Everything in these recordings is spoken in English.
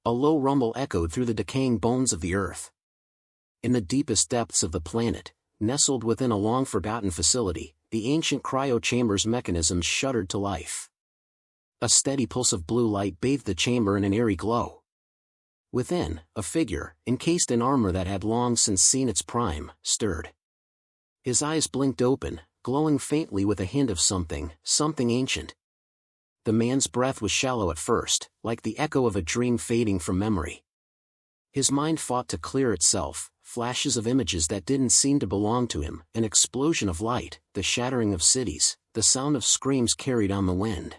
A low rumble echoed through the decaying bones of the earth. In the deepest depths of the planet, nestled within a long-forgotten facility, the ancient cryo-chamber's mechanisms shuddered to life. A steady pulse of blue light bathed the chamber in an eerie glow. Within, a figure, encased in armor that had long since seen its prime, stirred. His eyes blinked open, glowing faintly with a hint of something ancient. The man's breath was shallow at first, like the echo of a dream fading from memory. His mind fought to clear itself, flashes of images that didn't seem to belong to him, an explosion of light, the shattering of cities, the sound of screams carried on the wind.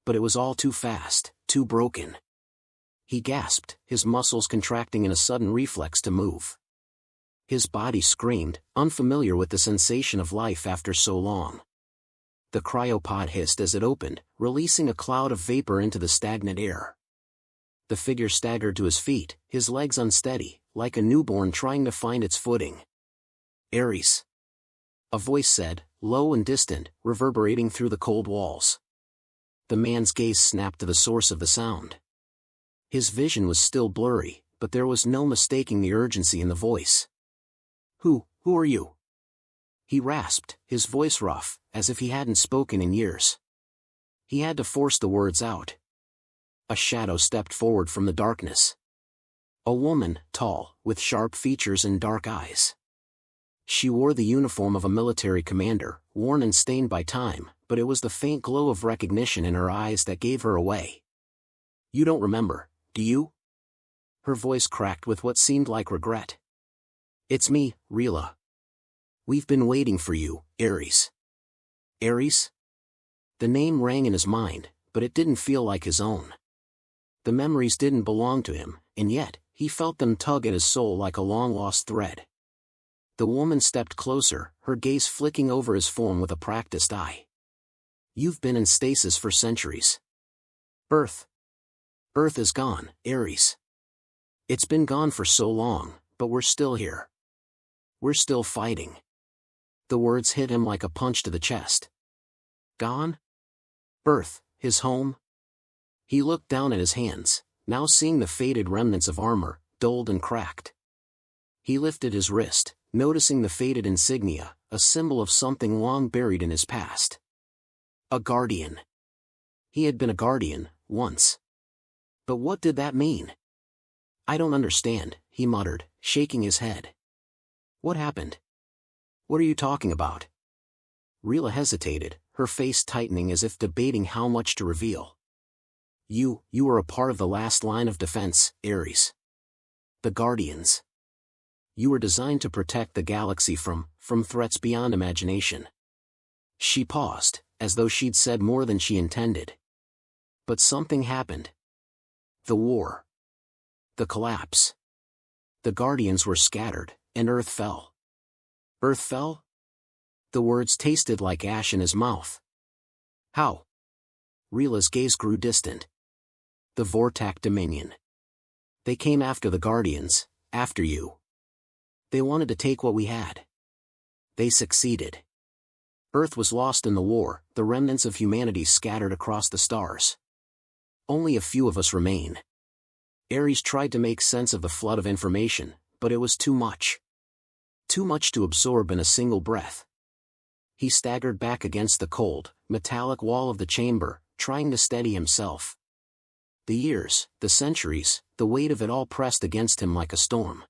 But it was all too fast, too broken. He gasped, his muscles contracting in a sudden reflex to move. His body screamed, unfamiliar with the sensation of life after so long. The cryopod hissed as it opened, releasing a cloud of vapor into the stagnant air. The figure staggered to his feet, his legs unsteady, like a newborn trying to find its footing. "Ares," a voice said, low and distant, reverberating through the cold walls. The man's gaze snapped to the source of the sound. His vision was still blurry, but there was no mistaking the urgency in the voice. Who are you?" he rasped, his voice rough, as if he hadn't spoken in years. He had to force the words out. A shadow stepped forward from the darkness. A woman, tall, with sharp features and dark eyes. She wore the uniform of a military commander, worn and stained by time, but it was the faint glow of recognition in her eyes that gave her away. "You don't remember, do you?" Her voice cracked with what seemed like regret. "It's me, Rila. We've been waiting for you, Ares." Ares? The name rang in his mind, but it didn't feel like his own. The memories didn't belong to him, and yet, he felt them tug at his soul like a long-lost thread. The woman stepped closer, her gaze flicking over his form with a practiced eye. "You've been in stasis for centuries. Earth is gone, Ares. It's been gone for so long, but we're still here. We're still fighting." The words hit him like a punch to the chest. Gone? Earth, his home? He looked down at his hands, now seeing the faded remnants of armor, dulled and cracked. He lifted his wrist, noticing the faded insignia, a symbol of something long buried in his past. A guardian. He had been a guardian, once. But what did that mean? "I don't understand," he muttered, shaking his head. "What happened? What are you talking about?" Rila hesitated, her face tightening as if debating how much to reveal. You were a part of the last line of defense, Ares. The Guardians. You were designed to protect the galaxy from threats beyond imagination." She paused, as though she'd said more than she intended. But something happened. The war. The collapse. The Guardians were scattered, and Earth fell. Earth fell? The words tasted like ash in his mouth. How? Rila's gaze grew distant. The Vortakh Dominion. They came after the Guardians, after you. They wanted to take what we had. They succeeded. Earth was lost in the war, the remnants of humanity scattered across the stars. Only a few of us remain. Ares tried to make sense of the flood of information, but it was too much. Too much to absorb in a single breath. He staggered back against the cold, metallic wall of the chamber, trying to steady himself. The years, the centuries, the weight of it all pressed against him like a storm.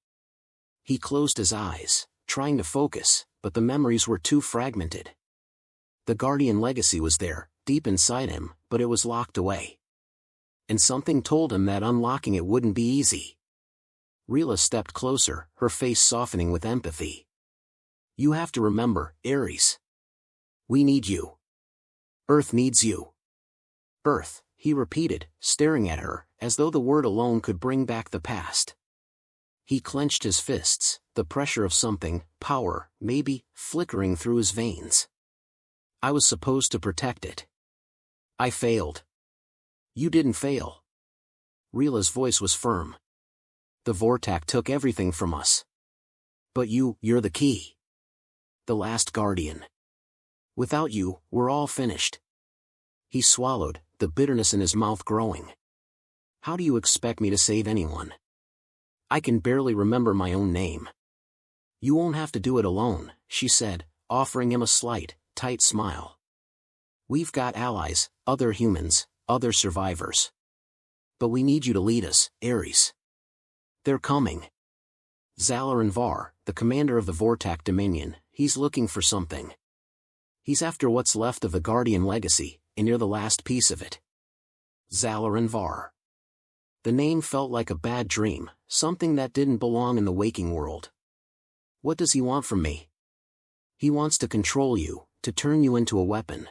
He closed his eyes, trying to focus, but the memories were too fragmented. The Guardian legacy was there, deep inside him, but it was locked away. And something told him that unlocking it wouldn't be easy. Rila stepped closer, her face softening with empathy. You have to remember, Ares. We need you. Earth needs you. Earth, he repeated, staring at her, as though the word alone could bring back the past. He clenched his fists, the pressure of something, power, maybe, flickering through his veins. I was supposed to protect it. I failed. You didn't fail. Rila's voice was firm. The Vortakh took everything from us. But you're the key. The last guardian. Without you, we're all finished. He swallowed, the bitterness in his mouth growing. How do you expect me to save anyone? I can barely remember my own name. You won't have to do it alone, she said, offering him a slight, tight smile. We've got allies, other humans, other survivors. But we need you to lead us, Ares. They're coming. Zalaran Var, the commander of the Vortakh Dominion, he's looking for something. He's after what's left of the Guardian legacy, and you're the last piece of it. Zalaran Var. The name felt like a bad dream, something that didn't belong in the waking world. What does he want from me? He wants to control you, to turn you into a weapon.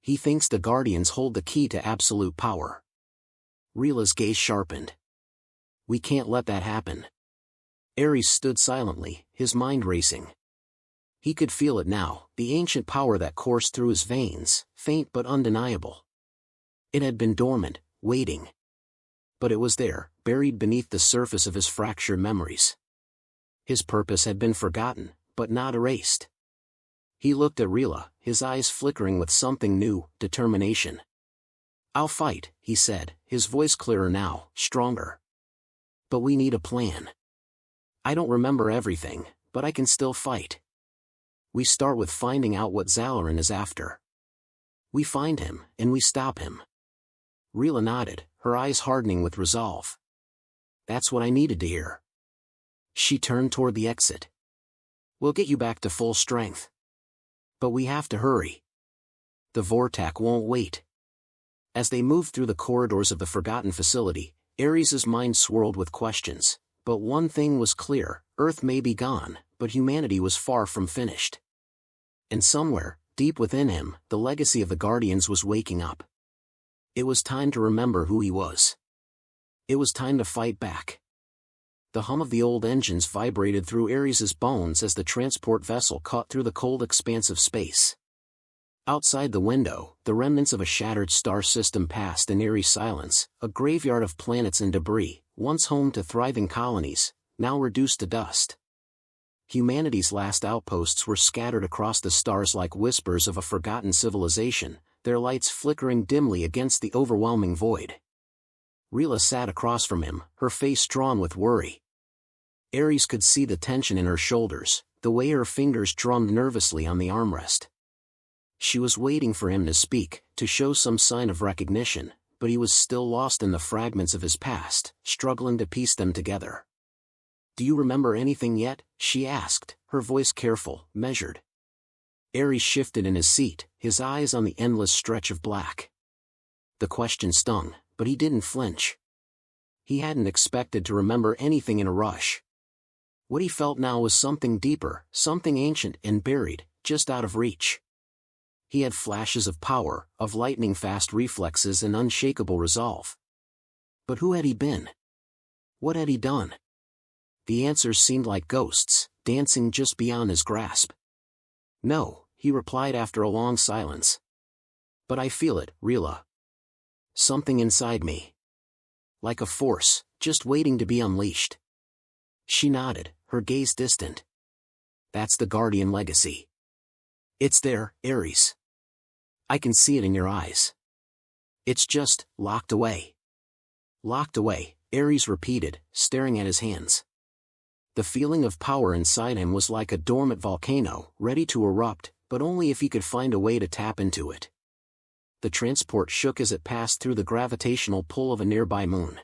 He thinks the Guardians hold the key to absolute power. Rila's gaze sharpened. We can't let that happen. Ares stood silently, his mind racing. He could feel it now, the ancient power that coursed through his veins, faint but undeniable. It had been dormant, waiting. But it was there, buried beneath the surface of his fractured memories. His purpose had been forgotten, but not erased. He looked at Rila, his eyes flickering with something new, determination. I'll fight, he said, his voice clearer now, stronger. But we need a plan. I don't remember everything, but I can still fight. We start with finding out what Zalaran is after. We find him, and we stop him. Rila nodded, her eyes hardening with resolve. That's what I needed to hear. She turned toward the exit. We'll get you back to full strength. But we have to hurry. The Vortakh won't wait. As they moved through the corridors of the forgotten facility, Ares's mind swirled with questions. But one thing was clear, Earth may be gone, but humanity was far from finished. And somewhere, deep within him, the legacy of the Guardians was waking up. It was time to remember who he was. It was time to fight back. The hum of the old engines vibrated through Ares's bones as the transport vessel caught through the cold expanse of space. Outside the window, the remnants of a shattered star system passed in eerie silence, a graveyard of planets and debris, once home to thriving colonies, now reduced to dust. Humanity's last outposts were scattered across the stars like whispers of a forgotten civilization, their lights flickering dimly against the overwhelming void. Rila sat across from him, her face drawn with worry. Ares could see the tension in her shoulders, the way her fingers drummed nervously on the armrest. She was waiting for him to speak, to show some sign of recognition, but he was still lost in the fragments of his past, struggling to piece them together. Do you remember anything yet? She asked, her voice careful, measured. Ares shifted in his seat, his eyes on the endless stretch of black. The question stung, but he didn't flinch. He hadn't expected to remember anything in a rush. What he felt now was something deeper, something ancient and buried, just out of reach. He had flashes of power, of lightning-fast reflexes and unshakable resolve. But who had he been? What had he done? The answers seemed like ghosts, dancing just beyond his grasp. No, he replied after a long silence. But I feel it, Rila. Something inside me. Like a force, just waiting to be unleashed. She nodded, her gaze distant. That's the Guardian legacy. It's there, Ares. I can see it in your eyes. It's just, locked away. Locked away, Ares repeated, staring at his hands. The feeling of power inside him was like a dormant volcano, ready to erupt, but only if he could find a way to tap into it. The transport shook as it passed through the gravitational pull of a nearby moon.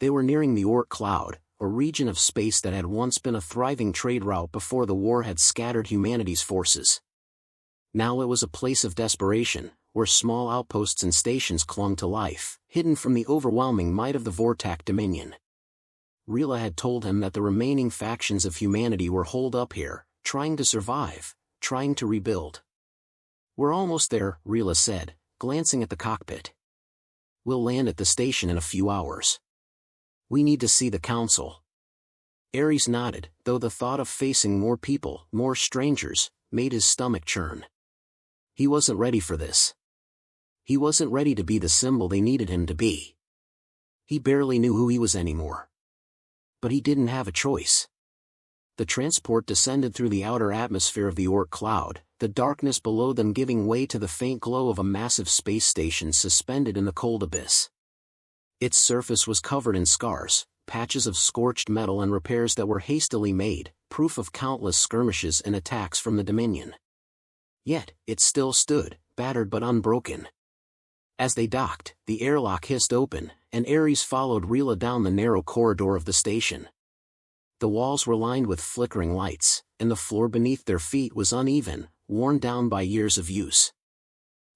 They were nearing the Oort cloud, a region of space that had once been a thriving trade route before the war had scattered humanity's forces. Now it was a place of desperation, where small outposts and stations clung to life, hidden from the overwhelming might of the Vortakh Dominion. Rila had told him that the remaining factions of humanity were holed up here, trying to survive, trying to rebuild. We're almost there, Rila said, glancing at the cockpit. We'll land at the station in a few hours. We need to see the council. Ares nodded, though the thought of facing more people, more strangers, made his stomach churn. He wasn't ready for this. He wasn't ready to be the symbol they needed him to be. He barely knew who he was anymore. But he didn't have a choice. The transport descended through the outer atmosphere of the Oort cloud, the darkness below them giving way to the faint glow of a massive space station suspended in the cold abyss. Its surface was covered in scars, patches of scorched metal and repairs that were hastily made, proof of countless skirmishes and attacks from the Dominion. Yet, it still stood, battered but unbroken. As they docked, the airlock hissed open, and Ares followed Rila down the narrow corridor of the station. The walls were lined with flickering lights, and the floor beneath their feet was uneven, worn down by years of use.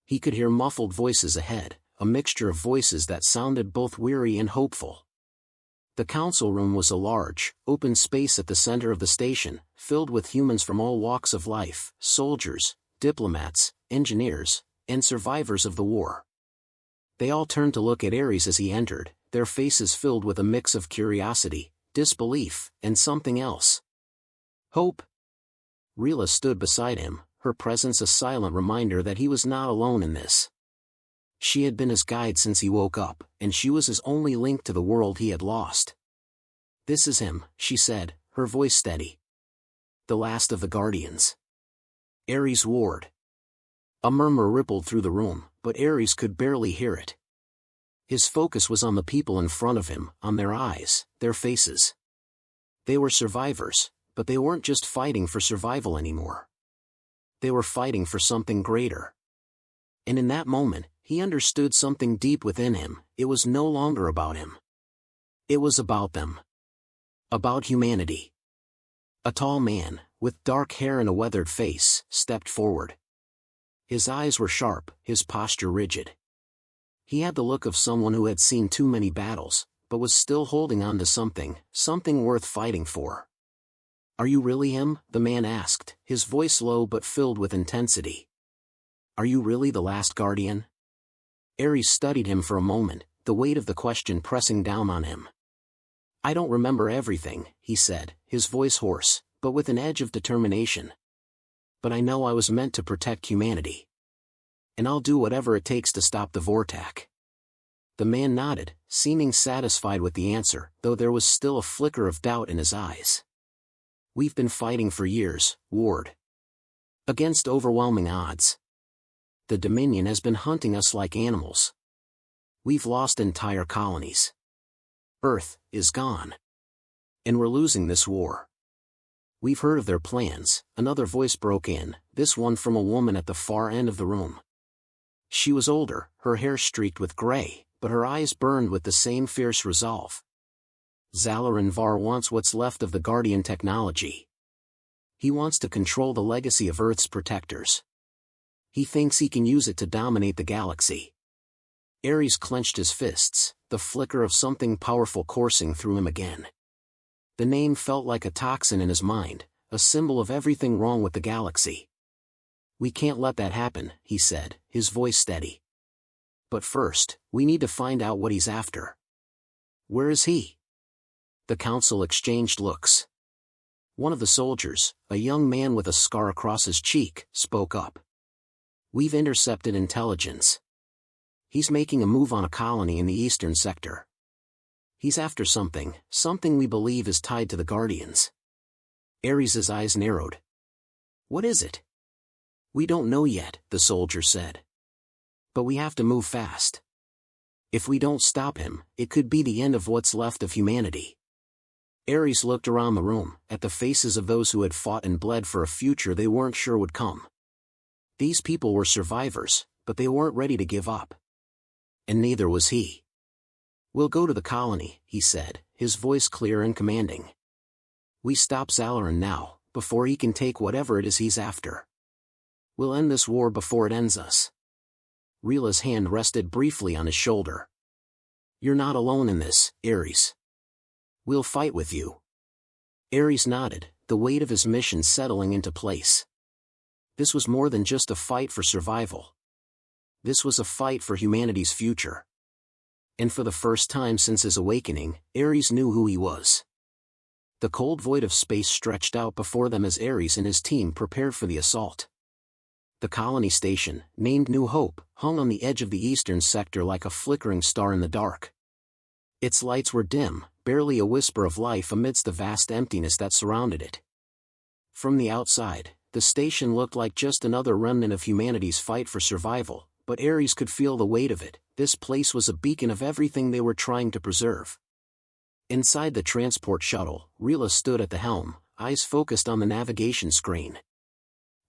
He could hear muffled voices ahead, a mixture of voices that sounded both weary and hopeful. The council room was a large, open space at the center of the station, filled with humans from all walks of life, soldiers, diplomats, engineers, and survivors of the war. They all turned to look at Ares as he entered, their faces filled with a mix of curiosity, disbelief, and something else. Hope. Rila stood beside him, her presence a silent reminder that he was not alone in this. She had been his guide since he woke up, and she was his only link to the world he had lost. "This is him," she said, her voice steady. "The last of the Guardians. Ares Ward." A murmur rippled through the room, but Ares could barely hear it. His focus was on the people in front of him, on their eyes, their faces. They were survivors, but they weren't just fighting for survival anymore. They were fighting for something greater. And in that moment, he understood something deep within him. It was no longer about him. It was about them. About humanity. A tall man, with dark hair and a weathered face, stepped forward. His eyes were sharp, his posture rigid. He had the look of someone who had seen too many battles, but was still holding on to something worth fighting for. "Are you really him?" the man asked, his voice low but filled with intensity. "Are you really the last Guardian?" Ares studied him for a moment, the weight of the question pressing down on him. "I don't remember everything," he said, his voice hoarse, but with an edge of determination. "But I know I was meant to protect humanity. And I'll do whatever it takes to stop the Vortakh." The man nodded, seeming satisfied with the answer, though there was still a flicker of doubt in his eyes. "We've been fighting for years, Ward. Against overwhelming odds. The Dominion has been hunting us like animals. We've lost entire colonies. Earth is gone. And we're losing this war. We've heard of their plans." Another voice broke in, this one from a woman at the far end of the room. She was older, her hair streaked with gray, but her eyes burned with the same fierce resolve. "Zalaran Var wants what's left of the Guardian technology. He wants to control the legacy of Earth's protectors. He thinks he can use it to dominate the galaxy." Ares clenched his fists, the flicker of something powerful coursing through him again. The name felt like a toxin in his mind, a symbol of everything wrong with the galaxy. "We can't let that happen," he said, his voice steady. "But first, we need to find out what he's after." "Where is he?" The council exchanged looks. One of the soldiers, a young man with a scar across his cheek, spoke up. "We've intercepted intelligence. He's making a move on a colony in the eastern sector. He's after something we believe is tied to the Guardians." Ares' eyes narrowed. "What is it?" "We don't know yet," the soldier said. "But we have to move fast. If we don't stop him, it could be the end of what's left of humanity." Ares looked around the room, at the faces of those who had fought and bled for a future they weren't sure would come. These people were survivors, but they weren't ready to give up. And neither was he. "We'll go to the colony," he said, his voice clear and commanding. "We stop Zalaran now, before he can take whatever it is he's after. We'll end this war before it ends us." Rila's hand rested briefly on his shoulder. "You're not alone in this, Ares. We'll fight with you." Ares nodded, the weight of his mission settling into place. This was more than just a fight for survival. This was a fight for humanity's future. And for the first time since his awakening, Ares knew who he was. The cold void of space stretched out before them as Ares and his team prepared for the assault. The colony station, named New Hope, hung on the edge of the eastern sector like a flickering star in the dark. Its lights were dim, barely a whisper of life amidst the vast emptiness that surrounded it. From the outside, the station looked like just another remnant of humanity's fight for survival, but Ares could feel the weight of it, This place was a beacon of everything they were trying to preserve. Inside the transport shuttle, Rila stood at the helm, eyes focused on the navigation screen.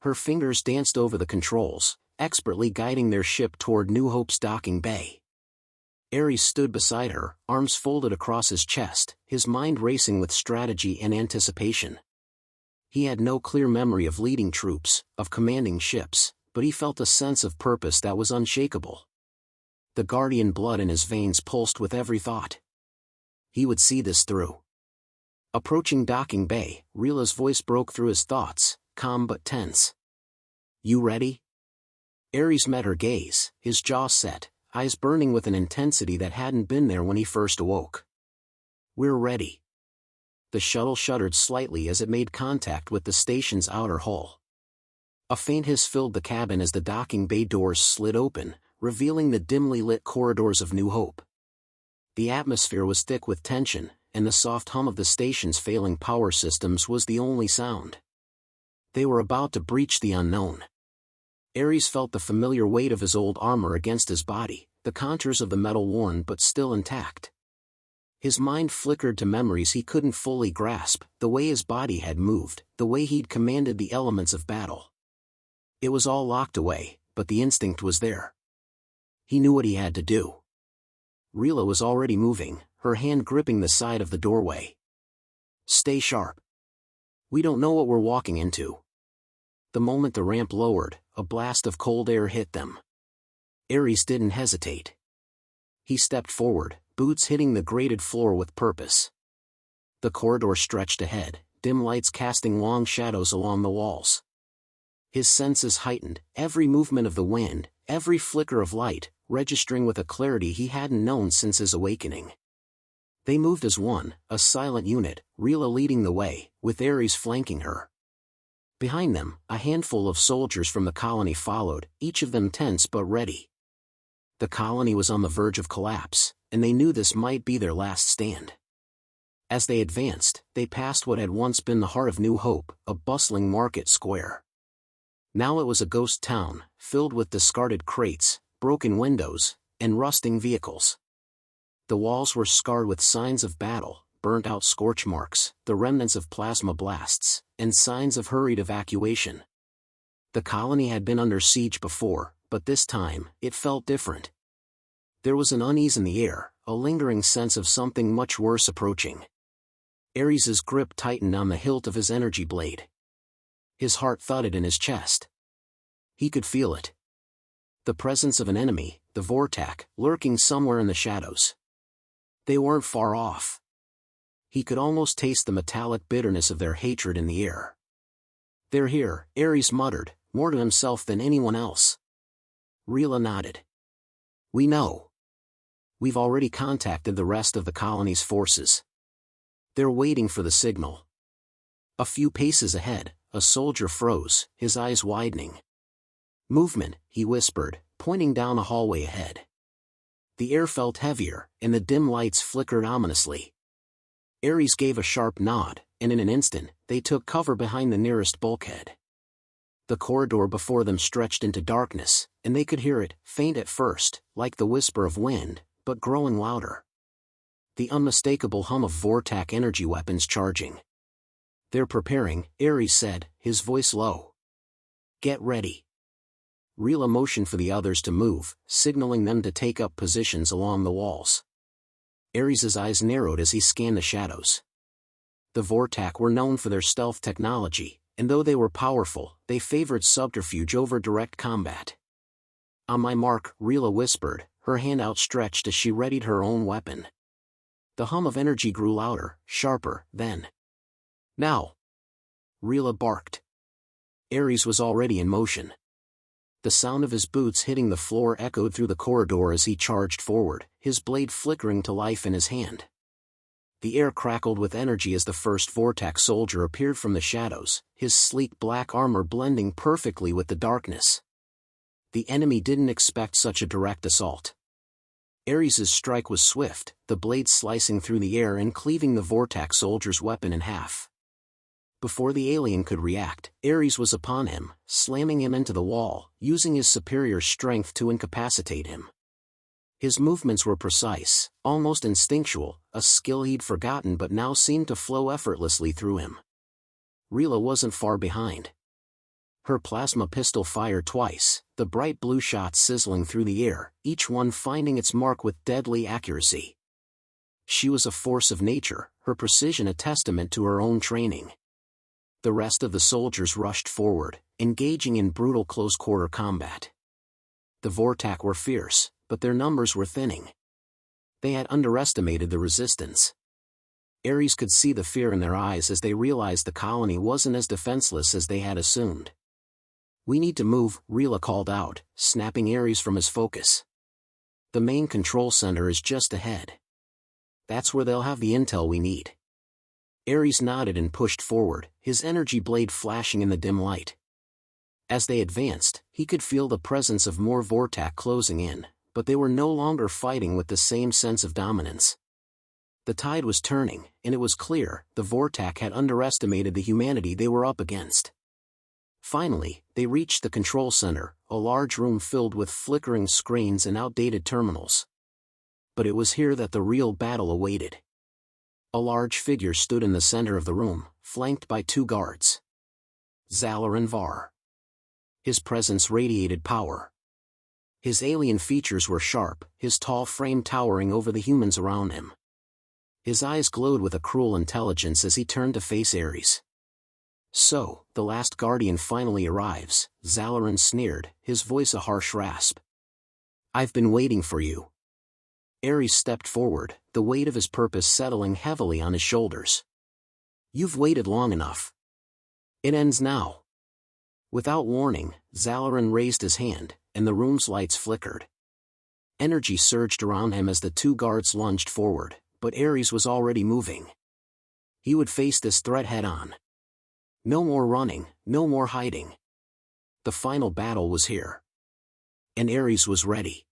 Her fingers danced over the controls, expertly guiding their ship toward New Hope's docking bay. Ares stood beside her, arms folded across his chest, his mind racing with strategy and anticipation. He had no clear memory of leading troops, of commanding ships, but he felt a sense of purpose that was unshakable. The guardian blood in his veins pulsed with every thought. He would see this through. Approaching docking bay, Rila's voice broke through his thoughts, calm but tense. "You ready?" Ares met her gaze, his jaw set, eyes burning with an intensity that hadn't been there when he first awoke. "We're ready." The shuttle shuddered slightly as it made contact with the station's outer hull. A faint hiss filled the cabin as the docking bay doors slid open, revealing the dimly lit corridors of New Hope. The atmosphere was thick with tension, and the soft hum of the station's failing power systems was the only sound. They were about to breach the unknown. Ares felt the familiar weight of his old armor against his body, the contours of the metal worn but still intact. His mind flickered to memories he couldn't fully grasp, the way his body had moved, the way he'd commanded the elements of battle. It was all locked away, but the instinct was there. He knew what he had to do. Rila was already moving, her hand gripping the side of the doorway. "Stay sharp. We don't know what we're walking into." The moment the ramp lowered, a blast of cold air hit them. Ares didn't hesitate. He stepped forward, boots hitting the grated floor with purpose. The corridor stretched ahead, dim lights casting long shadows along the walls. His senses heightened, every movement of the wind, every flicker of light, registering with a clarity he hadn't known since his awakening. They moved as one, a silent unit, Rila leading the way, with Ares flanking her. Behind them, a handful of soldiers from the colony followed, each of them tense but ready. The colony was on the verge of collapse, and they knew this might be their last stand. As they advanced, they passed what had once been the heart of New Hope, a bustling market square. Now it was a ghost town, filled with discarded crates, broken windows, and rusting vehicles. The walls were scarred with signs of battle, burnt-out scorch marks, the remnants of plasma blasts, and signs of hurried evacuation. The colony had been under siege before, but this time, it felt different. There was an unease in the air, a lingering sense of something much worse approaching. Ares's grip tightened on the hilt of his energy blade. His heart thudded in his chest. He could feel it. The presence of an enemy, the Vortakh, lurking somewhere in the shadows. They weren't far off. He could almost taste the metallic bitterness of their hatred in the air. "They're here," Ares muttered, more to himself than anyone else. Rila nodded. "We know. We've already contacted the rest of the colony's forces. They're waiting for the signal." A few paces ahead, a soldier froze, his eyes widening. "Movement," he whispered, pointing down a hallway ahead. The air felt heavier, and the dim lights flickered ominously. Ares gave a sharp nod, and in an instant, they took cover behind the nearest bulkhead. The corridor before them stretched into darkness, and they could hear it, faint at first, like the whisper of wind, but growing louder. The unmistakable hum of Vortakh energy weapons charging. "They're preparing," Ares said, his voice low. "Get ready." Rila motioned for the others to move, signaling them to take up positions along the walls. Ares's eyes narrowed as he scanned the shadows. The Vortakh were known for their stealth technology, and though they were powerful, they favored subterfuge over direct combat. "On my mark," Rila whispered, her hand outstretched as she readied her own weapon. The hum of energy grew louder, sharper, then. "Now!" Rila barked. Ares was already in motion. The sound of his boots hitting the floor echoed through the corridor as he charged forward, his blade flickering to life in his hand. The air crackled with energy as the first Vortakh soldier appeared from the shadows, his sleek black armor blending perfectly with the darkness. The enemy didn't expect such a direct assault. Ares's strike was swift, the blade slicing through the air and cleaving the Vortakh soldier's weapon in half. Before the alien could react, Ares was upon him, slamming him into the wall, using his superior strength to incapacitate him. His movements were precise, almost instinctual, a skill he'd forgotten but now seemed to flow effortlessly through him. Rila wasn't far behind. Her plasma pistol fired twice, the bright blue shots sizzling through the air, each one finding its mark with deadly accuracy. She was a force of nature, her precision a testament to her own training. The rest of the soldiers rushed forward, engaging in brutal close-quarter combat. The Vortakh were fierce, but their numbers were thinning. They had underestimated the resistance. Ares could see the fear in their eyes as they realized the colony wasn't as defenseless as they had assumed. "We need to move," Rila called out, snapping Ares from his focus. "The main control center is just ahead. That's where they'll have the intel we need." Ares nodded and pushed forward, his energy blade flashing in the dim light. As they advanced, he could feel the presence of more Vortakh closing in, but they were no longer fighting with the same sense of dominance. The tide was turning, and it was clear the Vortakh had underestimated the humanity they were up against. Finally, they reached the control center, a large room filled with flickering screens and outdated terminals. But it was here that the real battle awaited. A large figure stood in the center of the room, flanked by two guards. Zalaran Var. His presence radiated power. His alien features were sharp, his tall frame towering over the humans around him. His eyes glowed with a cruel intelligence as he turned to face Ares. "So, the last guardian finally arrives," Zalaran sneered, his voice a harsh rasp. "I've been waiting for you." Ares stepped forward, the weight of his purpose settling heavily on his shoulders. "You've waited long enough. It ends now." Without warning, Zalaran raised his hand, and the room's lights flickered. Energy surged around him as the two guards lunged forward, but Ares was already moving. He would face this threat head-on. No more running, no more hiding. The final battle was here. And Ares was ready.